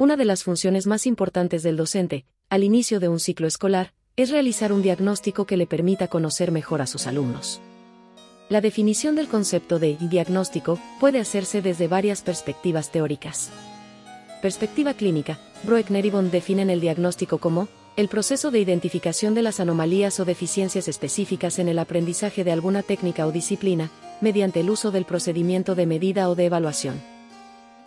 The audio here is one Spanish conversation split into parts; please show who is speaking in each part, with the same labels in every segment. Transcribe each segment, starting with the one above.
Speaker 1: Una de las funciones más importantes del docente, al inicio de un ciclo escolar, es realizar un diagnóstico que le permita conocer mejor a sus alumnos. La definición del concepto de diagnóstico puede hacerse desde varias perspectivas teóricas. Perspectiva clínica. Broeckner y Bond definen el diagnóstico como el proceso de identificación de las anomalías o deficiencias específicas en el aprendizaje de alguna técnica o disciplina, mediante el uso del procedimiento de medida o de evaluación.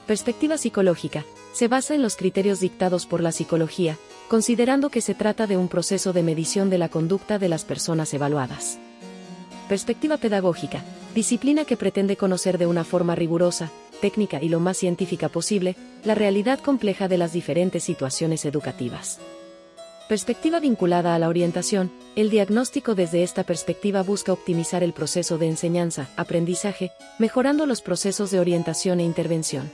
Speaker 1: Perspectiva psicológica. Se basa en los criterios dictados por la psicología, considerando que se trata de un proceso de medición de la conducta de las personas evaluadas. Perspectiva pedagógica. Disciplina que pretende conocer de una forma rigurosa, técnica y lo más científica posible, la realidad compleja de las diferentes situaciones educativas. Perspectiva vinculada a la orientación. El diagnóstico desde esta perspectiva busca optimizar el proceso de enseñanza, aprendizaje, mejorando los procesos de orientación e intervención.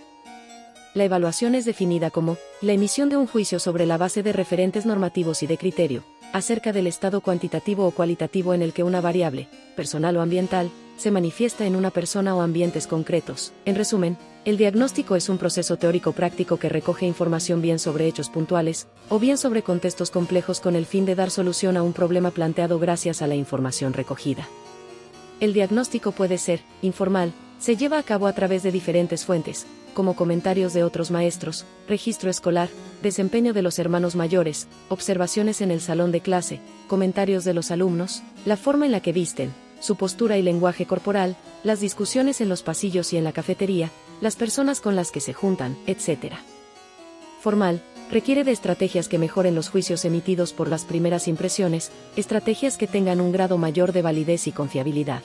Speaker 1: La evaluación es definida como la emisión de un juicio sobre la base de referentes normativos y de criterio, acerca del estado cuantitativo o cualitativo en el que una variable, personal o ambiental, se manifiesta en una persona o ambientes concretos. En resumen, el diagnóstico es un proceso teórico práctico que recoge información bien sobre hechos puntuales, o bien sobre contextos complejos con el fin de dar solución a un problema planteado gracias a la información recogida. El diagnóstico puede ser informal, se lleva a cabo a través de diferentes fuentes, como comentarios de otros maestros, registro escolar, desempeño de los hermanos mayores, observaciones en el salón de clase, comentarios de los alumnos, la forma en la que visten, su postura y lenguaje corporal, las discusiones en los pasillos y en la cafetería, las personas con las que se juntan, etc. Formal, requiere de estrategias que mejoren los juicios emitidos por las primeras impresiones, estrategias que tengan un grado mayor de validez y confiabilidad.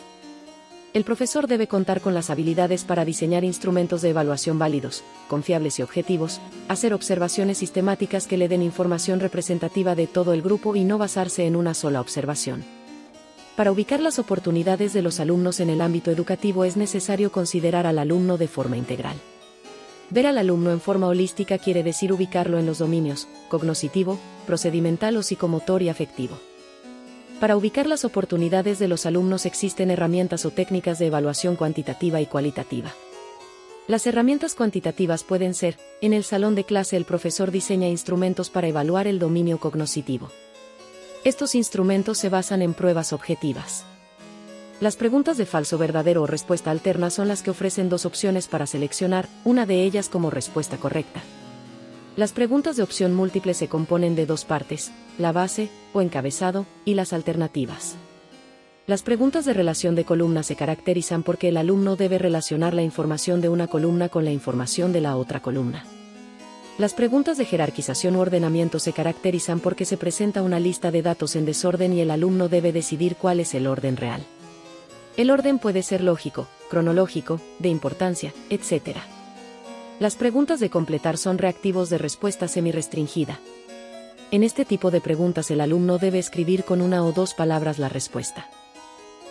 Speaker 1: El profesor debe contar con las habilidades para diseñar instrumentos de evaluación válidos, confiables y objetivos, hacer observaciones sistemáticas que le den información representativa de todo el grupo y no basarse en una sola observación. Para ubicar las oportunidades de los alumnos en el ámbito educativo es necesario considerar al alumno de forma integral. Ver al alumno en forma holística quiere decir ubicarlo en los dominios cognoscitivo, procedimental o psicomotor y afectivo. Para ubicar las oportunidades de los alumnos existen herramientas o técnicas de evaluación cuantitativa y cualitativa. Las herramientas cuantitativas pueden ser, en el salón de clase el profesor diseña instrumentos para evaluar el dominio cognoscitivo. Estos instrumentos se basan en pruebas objetivas. Las preguntas de falso verdadero o respuesta alterna son las que ofrecen dos opciones para seleccionar, una de ellas como respuesta correcta. Las preguntas de opción múltiple se componen de dos partes, la base, o encabezado, y las alternativas. Las preguntas de relación de columna se caracterizan porque el alumno debe relacionar la información de una columna con la información de la otra columna. Las preguntas de jerarquización u ordenamiento se caracterizan porque se presenta una lista de datos en desorden y el alumno debe decidir cuál es el orden real. El orden puede ser lógico, cronológico, de importancia, etc. Las preguntas de completar son reactivos de respuesta semirrestringida. En este tipo de preguntas el alumno debe escribir con una o dos palabras la respuesta.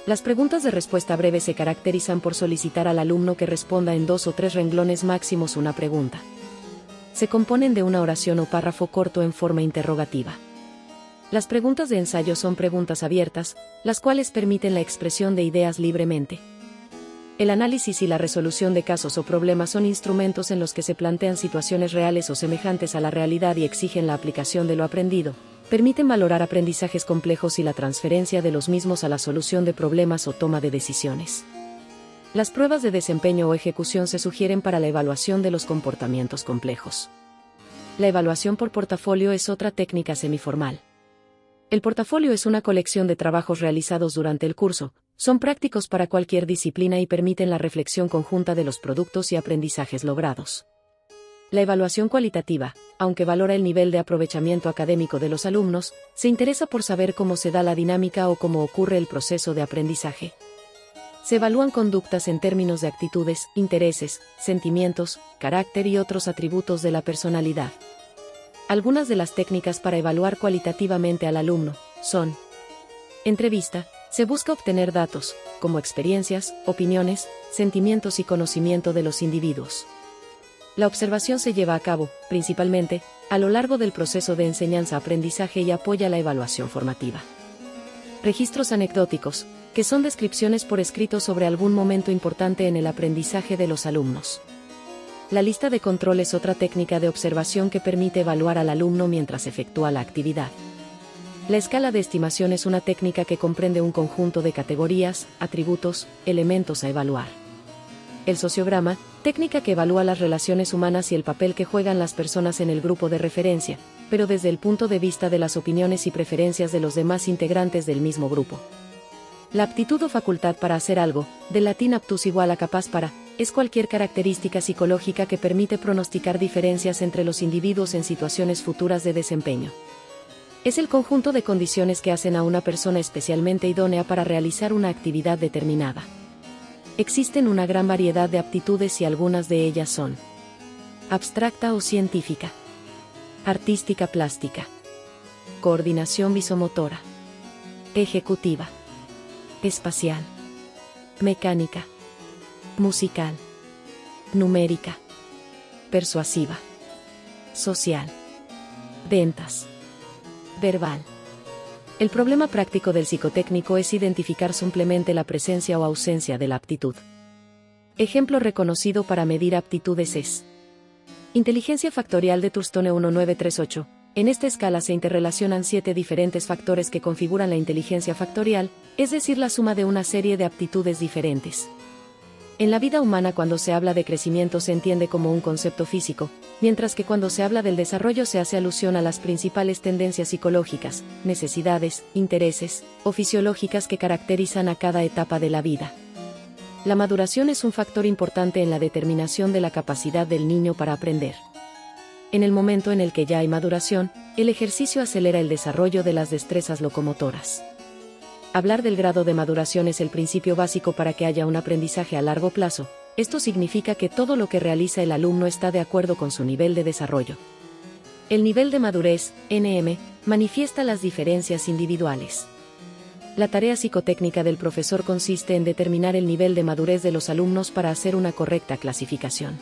Speaker 1: Las preguntas de respuesta breve se caracterizan por solicitar al alumno que responda en 2 o 3 renglones máximos una pregunta. Se componen de una oración o párrafo corto en forma interrogativa. Las preguntas de ensayo son preguntas abiertas, las cuales permiten la expresión de ideas libremente. El análisis y la resolución de casos o problemas son instrumentos en los que se plantean situaciones reales o semejantes a la realidad y exigen la aplicación de lo aprendido. Permiten valorar aprendizajes complejos y la transferencia de los mismos a la solución de problemas o toma de decisiones. Las pruebas de desempeño o ejecución se sugieren para la evaluación de los comportamientos complejos. La evaluación por portafolio es otra técnica semiformal. El portafolio es una colección de trabajos realizados durante el curso, son prácticos para cualquier disciplina y permiten la reflexión conjunta de los productos y aprendizajes logrados. La evaluación cualitativa, aunque valora el nivel de aprovechamiento académico de los alumnos, se interesa por saber cómo se da la dinámica o cómo ocurre el proceso de aprendizaje. Se evalúan conductas en términos de actitudes, intereses, sentimientos, carácter y otros atributos de la personalidad. Algunas de las técnicas para evaluar cualitativamente al alumno son: entrevista. Se busca obtener datos, como experiencias, opiniones, sentimientos y conocimiento de los individuos. La observación se lleva a cabo, principalmente, a lo largo del proceso de enseñanza-aprendizaje y apoya la evaluación formativa. Registros anecdóticos, que son descripciones por escrito sobre algún momento importante en el aprendizaje de los alumnos. La lista de control es otra técnica de observación que permite evaluar al alumno mientras efectúa la actividad. La escala de estimación es una técnica que comprende un conjunto de categorías, atributos, elementos a evaluar. El sociograma, técnica que evalúa las relaciones humanas y el papel que juegan las personas en el grupo de referencia, pero desde el punto de vista de las opiniones y preferencias de los demás integrantes del mismo grupo. La aptitud o facultad para hacer algo, del latín aptus igual a capaz para, es cualquier característica psicológica que permite pronosticar diferencias entre los individuos en situaciones futuras de desempeño. Es el conjunto de condiciones que hacen a una persona especialmente idónea para realizar una actividad determinada. Existen una gran variedad de aptitudes y algunas de ellas son: abstracta o científica, artística plástica, coordinación visomotora, ejecutiva, espacial, mecánica, musical, numérica, persuasiva, social, ventas, verbal. El problema práctico del psicotécnico es identificar simplemente la presencia o ausencia de la aptitud. Ejemplo reconocido para medir aptitudes es inteligencia factorial de Thurston 1938. En esta escala se interrelacionan 7 diferentes factores que configuran la inteligencia factorial, es decir, la suma de una serie de aptitudes diferentes. En la vida humana, cuando se habla de crecimiento se entiende como un concepto físico, mientras que cuando se habla del desarrollo se hace alusión a las principales tendencias psicológicas, necesidades, intereses o fisiológicas que caracterizan a cada etapa de la vida. La maduración es un factor importante en la determinación de la capacidad del niño para aprender. En el momento en el que ya hay maduración, el ejercicio acelera el desarrollo de las destrezas locomotoras. Hablar del grado de maduración es el principio básico para que haya un aprendizaje a largo plazo. Esto significa que todo lo que realiza el alumno está de acuerdo con su nivel de desarrollo. El nivel de madurez, NM, manifiesta las diferencias individuales. La tarea psicotécnica del profesor consiste en determinar el nivel de madurez de los alumnos para hacer una correcta clasificación.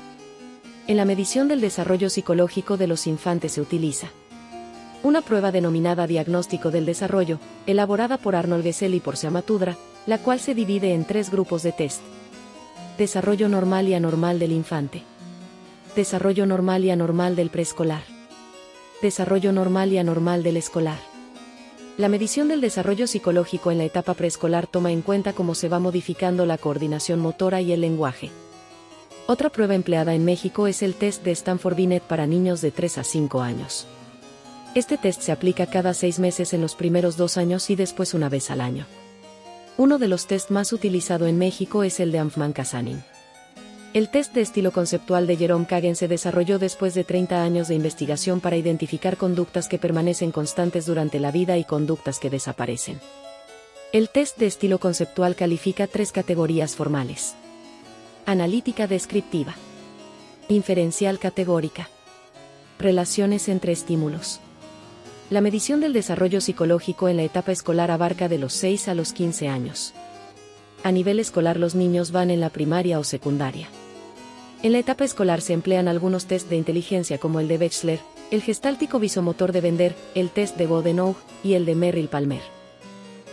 Speaker 1: En la medición del desarrollo psicológico de los infantes se utiliza una prueba denominada diagnóstico del desarrollo, elaborada por Arnold Gesell y por Seamatudra, la cual se divide en 3 grupos de test. Desarrollo normal y anormal del infante. Desarrollo normal y anormal del preescolar. Desarrollo normal y anormal del escolar. La medición del desarrollo psicológico en la etapa preescolar toma en cuenta cómo se va modificando la coordinación motora y el lenguaje. Otra prueba empleada en México es el test de Stanford-Binet para niños de 3 a 5 años. Este test se aplica cada 6 meses en los primeros 2 años y después una vez al año. Uno de los tests más utilizado en México es el de Anfman-Casanin. El test de estilo conceptual de Jerome Kagan se desarrolló después de 30 años de investigación para identificar conductas que permanecen constantes durante la vida y conductas que desaparecen. El test de estilo conceptual califica 3 categorías formales: analítica descriptiva, inferencial categórica, relaciones entre estímulos. La medición del desarrollo psicológico en la etapa escolar abarca de los 6 a los 15 años. A nivel escolar los niños van en la primaria o secundaria. En la etapa escolar se emplean algunos test de inteligencia como el de Wechsler, el gestáltico visomotor de Bender, el test de Bodenau y el de Merrill-Palmer.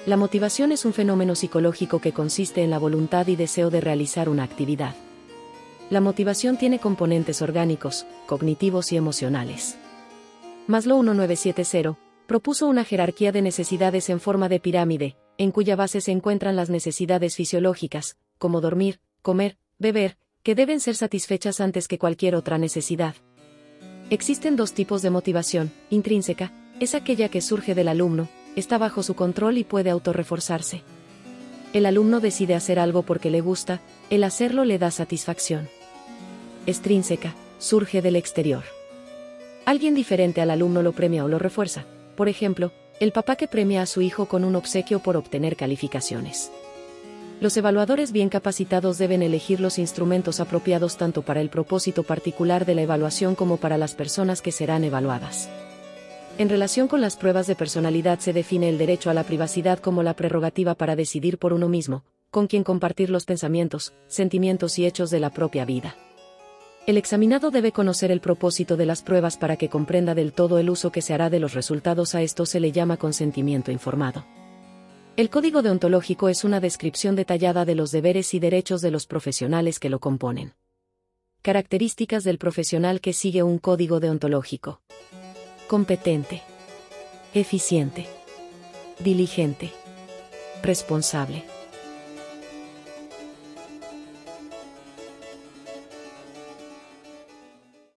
Speaker 1: La motivación es un fenómeno psicológico que consiste en la voluntad y deseo de realizar una actividad. La motivación tiene componentes orgánicos, cognitivos y emocionales. Maslow 1970 propuso una jerarquía de necesidades en forma de pirámide, en cuya base se encuentran las necesidades fisiológicas, como dormir, comer, beber, que deben ser satisfechas antes que cualquier otra necesidad. Existen 2 tipos de motivación: intrínseca, es aquella que surge del alumno, está bajo su control y puede autorreforzarse. El alumno decide hacer algo porque le gusta, el hacerlo le da satisfacción. Extrínseca, surge del exterior. Alguien diferente al alumno lo premia o lo refuerza. Por ejemplo, el papá que premia a su hijo con un obsequio por obtener calificaciones. Los evaluadores bien capacitados deben elegir los instrumentos apropiados tanto para el propósito particular de la evaluación como para las personas que serán evaluadas. En relación con las pruebas de personalidad se define el derecho a la privacidad como la prerrogativa para decidir por uno mismo, con quien compartir los pensamientos, sentimientos y hechos de la propia vida. El examinado debe conocer el propósito de las pruebas para que comprenda del todo el uso que se hará de los resultados. A esto se le llama consentimiento informado. El código deontológico es una descripción detallada de los deberes y derechos de los profesionales que lo componen. Características del profesional que sigue un código deontológico. Competente. Eficiente. Diligente. Responsable.